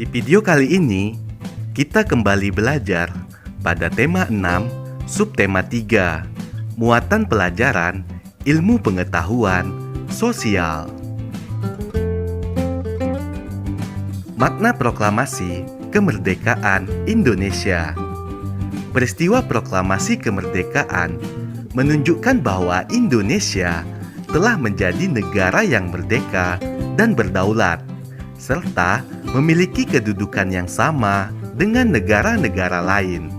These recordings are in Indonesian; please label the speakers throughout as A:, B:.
A: video kali ini, kita kembali belajar pada tema 6, subtema 3, muatan pelajaran, ilmu pengetahuan, sosial. Makna proklamasi kemerdekaan Indonesia. Peristiwa proklamasi kemerdekaan menunjukkan bahwa Indonesia telah menjadi negara yang merdeka dan berdaulat, serta memiliki kedudukan yang sama dengan negara-negara lain.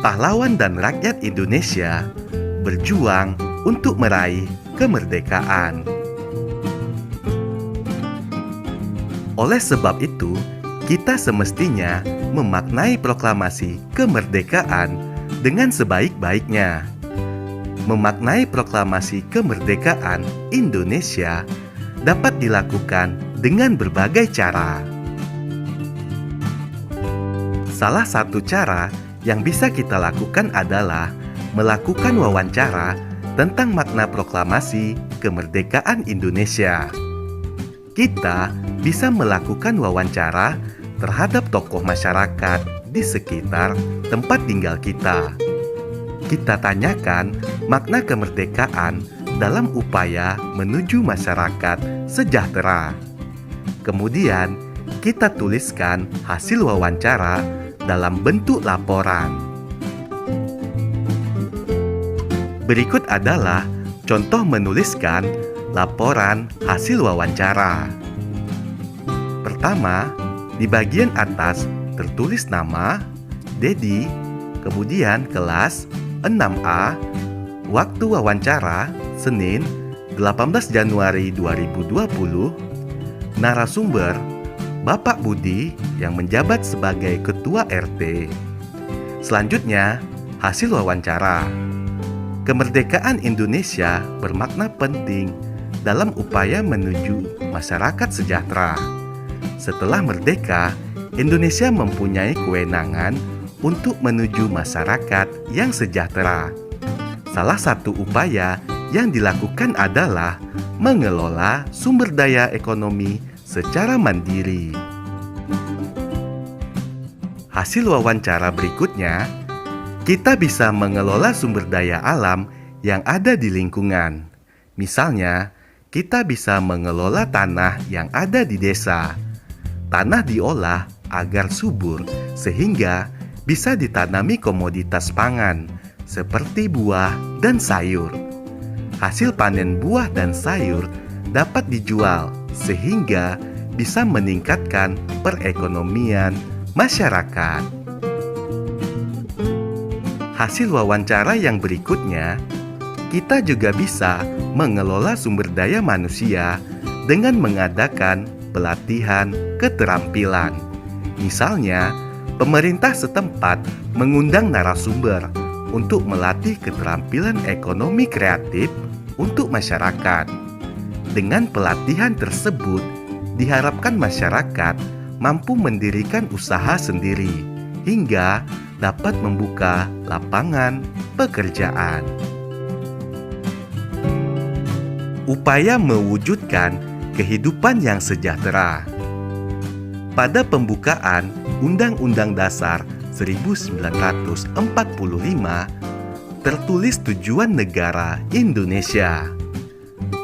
A: Pahlawan dan rakyat Indonesia berjuang untuk meraih kemerdekaan. Oleh sebab itu, kita semestinya memaknai proklamasi kemerdekaan dengan sebaik-baiknya. Memaknai proklamasi kemerdekaan Indonesia dapat dilakukan dengan berbagai cara. Salah satu cara yang bisa kita lakukan adalah melakukan wawancara tentang makna proklamasi kemerdekaan Indonesia. Kita bisa melakukan wawancara terhadap tokoh masyarakat di sekitar tempat tinggal kita. Kita tanyakan makna kemerdekaan dalam upaya menuju masyarakat sejahtera. Kemudian, kita tuliskan hasil wawancara dalam bentuk laporan. Berikut adalah contoh menuliskan laporan hasil wawancara. Pertama, di bagian atas tertulis nama, Dedi, kemudian kelas 6A, waktu wawancara Senin 18 Januari 2020, narasumber Bapak Budi yang menjabat sebagai Ketua RT. Selanjutnya, hasil wawancara. Kemerdekaan Indonesia bermakna penting dalam upaya menuju masyarakat sejahtera. Setelah merdeka, Indonesia mempunyai kewenangan untuk menuju masyarakat yang sejahtera. Salah satu upaya yang dilakukan adalah mengelola sumber daya ekonomi secara mandiri. Hasil wawancara berikutnya, kita bisa mengelola sumber daya alam yang ada di lingkungan. Misalnya, kita bisa mengelola tanah yang ada di desa. Tanah diolah agar subur sehingga bisa ditanami komoditas pangan seperti buah dan sayur. Hasil panen buah dan sayur dapat dijual sehingga bisa meningkatkan perekonomian masyarakat. Hasil wawancara yang berikutnya, kita juga bisa mengelola sumber daya manusia dengan mengadakan pelatihan keterampilan. Misalnya, pemerintah setempat mengundang narasumber untuk melatih keterampilan ekonomi kreatif untuk masyarakat. Dengan pelatihan tersebut, diharapkan masyarakat mampu mendirikan usaha sendiri hingga dapat membuka lapangan pekerjaan. Upaya mewujudkan kehidupan yang sejahtera. Pada pembukaan Undang-Undang Dasar 1945 tertulis tujuan negara Indonesia.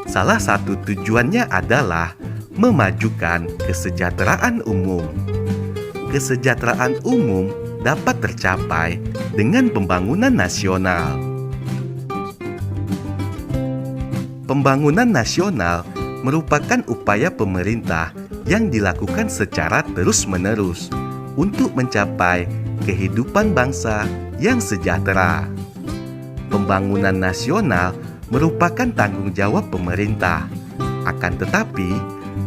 A: Salah satu tujuannya adalah memajukan kesejahteraan umum. Kesejahteraan umum dapat tercapai dengan pembangunan nasional. Pembangunan nasional merupakan upaya pemerintah yang dilakukan secara terus-menerus untuk mencapai kehidupan bangsa yang sejahtera. Pembangunan nasional merupakan tanggung jawab pemerintah. Akan tetapi,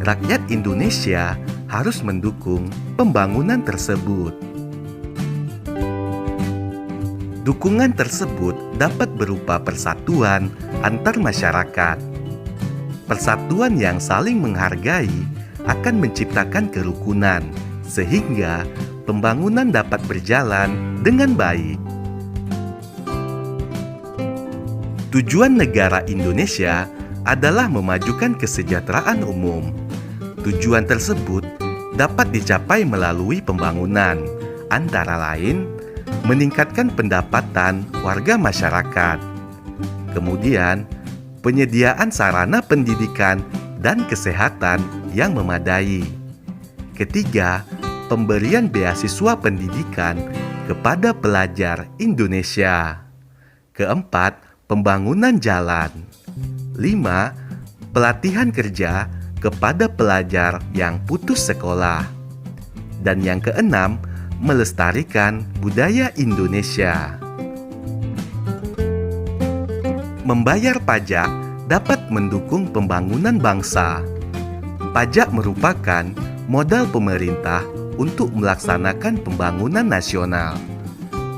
A: rakyat Indonesia harus mendukung pembangunan tersebut. Dukungan tersebut dapat berupa persatuan antar masyarakat. Persatuan yang saling menghargai akan menciptakan kerukunan, sehingga pembangunan dapat berjalan dengan baik. Tujuan negara Indonesia adalah memajukan kesejahteraan umum. Tujuan tersebut dapat dicapai melalui pembangunan, antara lain meningkatkan pendapatan warga masyarakat. Kemudian, penyediaan sarana pendidikan dan kesehatan yang memadai. Ketiga, pemberian beasiswa pendidikan kepada pelajar Indonesia. Keempat, pembangunan jalan. 5. Pelatihan kerja kepada pelajar yang putus sekolah. Dan yang keenam, melestarikan budaya Indonesia. Membayar pajak dapat mendukung pembangunan bangsa. Pajak merupakan modal pemerintah untuk melaksanakan pembangunan nasional.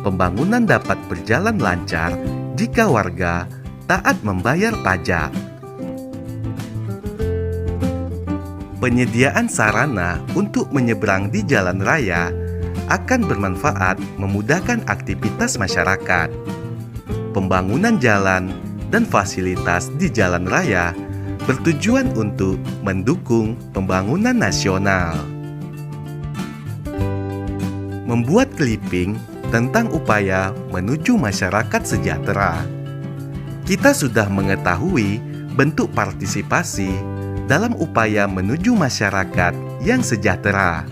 A: Pembangunan dapat berjalan lancar jika warga taat membayar pajak. Penyediaan sarana untuk menyeberang di jalan raya akan bermanfaat memudahkan aktivitas masyarakat. Pembangunan jalan dan fasilitas di jalan raya bertujuan untuk mendukung pembangunan nasional. Membuat clipping tentang upaya menuju masyarakat sejahtera. Kita sudah mengetahui bentuk partisipasi dalam upaya menuju masyarakat yang sejahtera.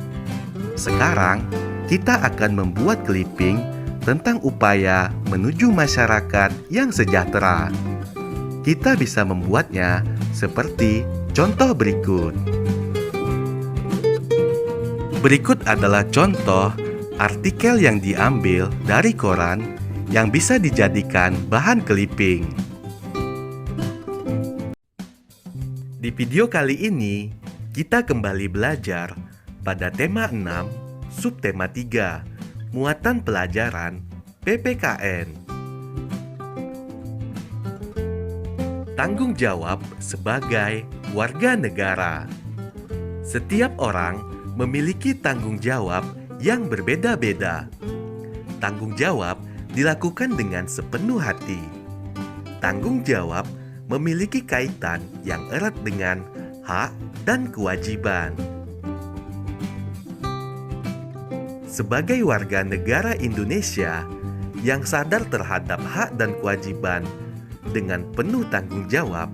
A: Sekarang, kita akan membuat clipping tentang upaya menuju masyarakat yang sejahtera. Kita bisa membuatnya seperti contoh berikut. Berikut adalah contoh artikel yang diambil dari koran yang bisa dijadikan bahan clipping. Di video kali ini, kita kembali belajar pada tema 6, subtema 3, muatan pelajaran PPKN. Tanggung jawab sebagai warga negara. Setiap orang memiliki tanggung jawab yang berbeda-beda. Tanggung jawab dilakukan dengan sepenuh hati. Tanggung jawab memiliki kaitan yang erat dengan hak dan kewajiban. Sebagai warga negara Indonesia yang sadar terhadap hak dan kewajiban dengan penuh tanggung jawab,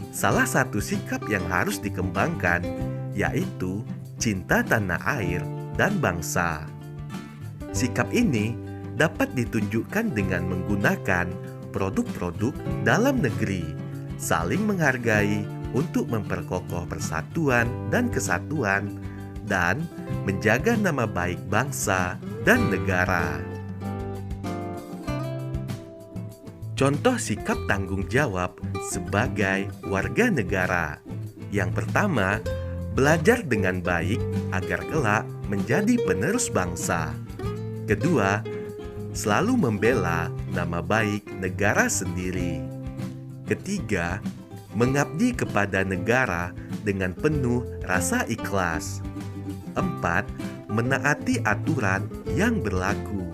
A: salah satu sikap yang harus dikembangkan yaitu cinta tanah air dan bangsa. Sikap ini dapat ditunjukkan dengan menggunakan produk-produk dalam negeri, saling menghargai untuk memperkokoh persatuan dan kesatuan, dan menjaga nama baik bangsa dan negara. Contoh sikap tanggung jawab sebagai warga negara. Yang pertama, belajar dengan baik agar kelak menjadi penerus bangsa. Kedua, selalu membela nama baik negara sendiri. Ketiga, mengabdi kepada negara dengan penuh rasa ikhlas. 4. Menaati aturan yang berlaku.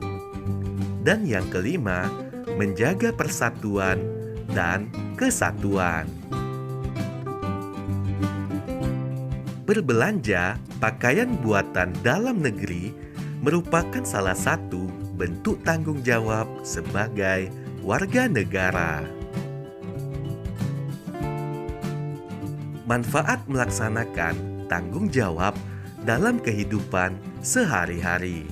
A: Dan yang kelima, menjaga persatuan dan kesatuan. Berbelanja pakaian buatan dalam negeri merupakan salah satu bentuk tanggung jawab sebagai warga negara. Manfaat melaksanakan tanggung jawab dalam kehidupan sehari-hari.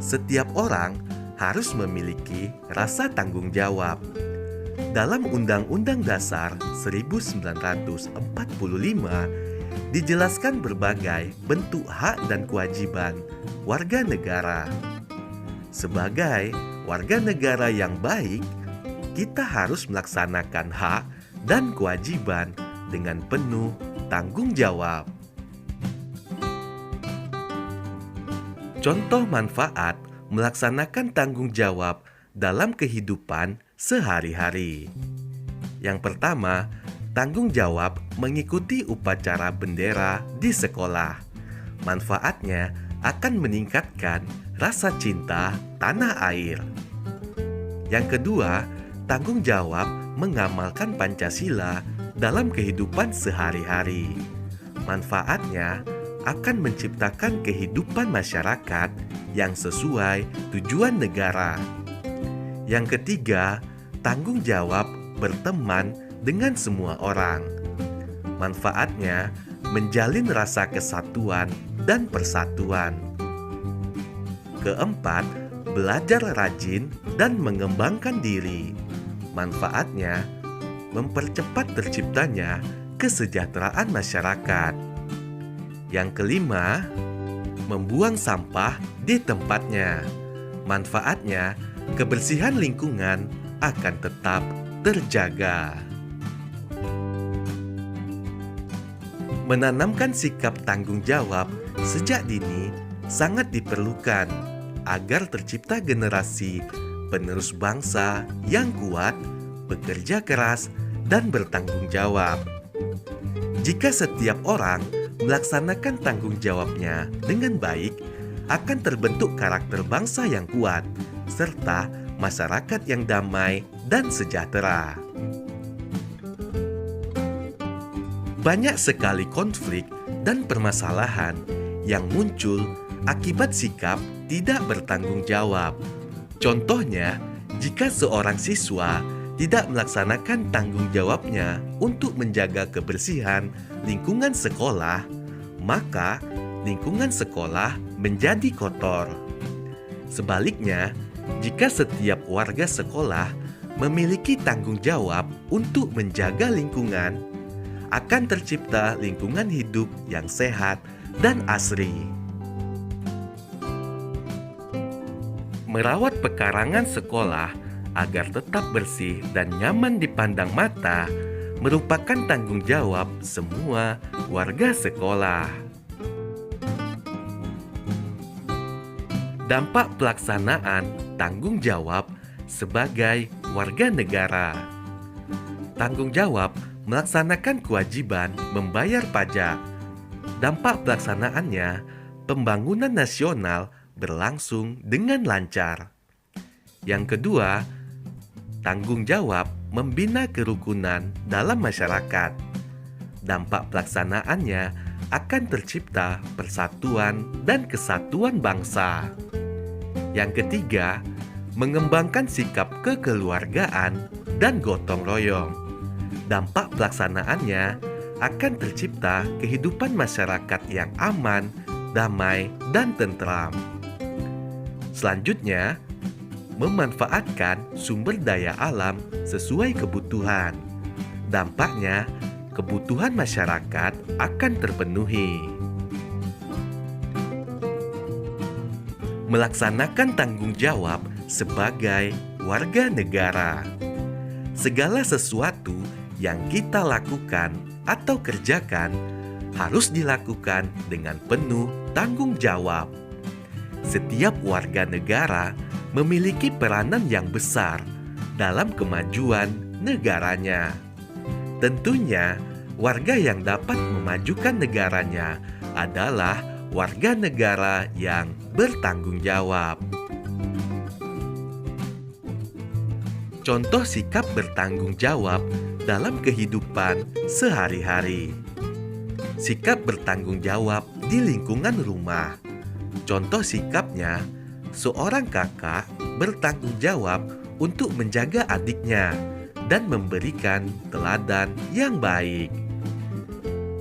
A: Setiap orang harus memiliki rasa tanggung jawab. Dalam Undang-Undang Dasar 1945 dijelaskan berbagai bentuk hak dan kewajiban warga negara. Sebagai warga negara yang baik, kita harus melaksanakan hak dan kewajiban dengan penuh tanggung jawab. Contoh manfaat melaksanakan tanggung jawab dalam kehidupan sehari-hari. Yang pertama, tanggung jawab mengikuti upacara bendera di sekolah. Manfaatnya akan meningkatkan rasa cinta tanah air. Yang kedua, tanggung jawab mengamalkan Pancasila dalam kehidupan sehari-hari. Manfaatnya akan menciptakan kehidupan masyarakat yang sesuai tujuan negara. Yang ketiga, tanggung jawab berteman dengan semua orang. Manfaatnya menjalin rasa kesatuan dan persatuan. Keempat, belajar rajin dan mengembangkan diri. Manfaatnya mempercepat terciptanya kesejahteraan masyarakat. Yang kelima, membuang sampah di tempatnya. Manfaatnya, kebersihan lingkungan akan tetap terjaga. Menanamkan sikap tanggung jawab sejak dini sangat diperlukan agar tercipta generasi penerus bangsa yang kuat, bekerja keras, dan bertanggung jawab. Jika setiap orang melaksanakan tanggung jawabnya dengan baik, akan terbentuk karakter bangsa yang kuat, serta masyarakat yang damai dan sejahtera. Banyak sekali konflik dan permasalahan yang muncul akibat sikap tidak bertanggung jawab. Contohnya, jika seorang siswa tidak melaksanakan tanggung jawabnya untuk menjaga kebersihan lingkungan sekolah, maka lingkungan sekolah menjadi kotor. Sebaliknya, jika setiap warga sekolah memiliki tanggung jawab untuk menjaga lingkungan, akan tercipta lingkungan hidup yang sehat dan asri. Merawat pekarangan sekolah agar tetap bersih dan nyaman dipandang mata merupakan tanggung jawab semua warga sekolah. Dampak pelaksanaan tanggung jawab sebagai warga negara. Tanggung jawab melaksanakan kewajiban membayar pajak. Dampak pelaksanaannya, pembangunan nasional berlangsung dengan lancar. Yang kedua, tanggung jawab membina kerukunan dalam masyarakat. Dampak pelaksanaannya akan tercipta persatuan dan kesatuan bangsa. Yang ketiga, mengembangkan sikap kekeluargaan dan gotong royong. Dampak pelaksanaannya akan tercipta kehidupan masyarakat yang aman, damai, dan tentram. Selanjutnya, memanfaatkan sumber daya alam sesuai kebutuhan. Dampaknya, kebutuhan masyarakat akan terpenuhi. Melaksanakan tanggung jawab sebagai warga negara. Segala sesuatu yang kita lakukan atau kerjakan harus dilakukan dengan penuh tanggung jawab. Setiap warga negara memiliki peranan yang besar dalam kemajuan negaranya. Tentunya, warga yang dapat memajukan negaranya adalah warga negara yang bertanggung jawab. Contoh sikap bertanggung jawab dalam kehidupan sehari-hari. Sikap bertanggung jawab di lingkungan rumah. Contoh sikapnya, seorang kakak bertanggung jawab untuk menjaga adiknya dan memberikan teladan yang baik.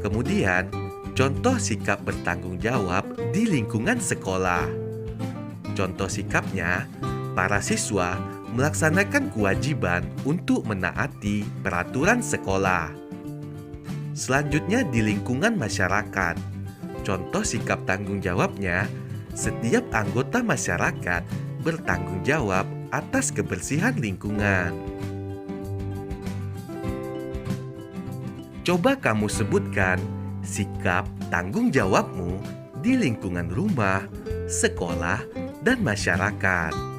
A: Kemudian, contoh sikap bertanggung jawab di lingkungan sekolah. Contoh sikapnya, para siswa melaksanakan kewajiban untuk menaati peraturan sekolah. Selanjutnya di lingkungan masyarakat. Contoh sikap tanggung jawabnya, setiap anggota masyarakat bertanggung jawab atas kebersihan lingkungan. Coba kamu sebutkan sikap tanggung jawabmu di lingkungan rumah, sekolah, dan masyarakat.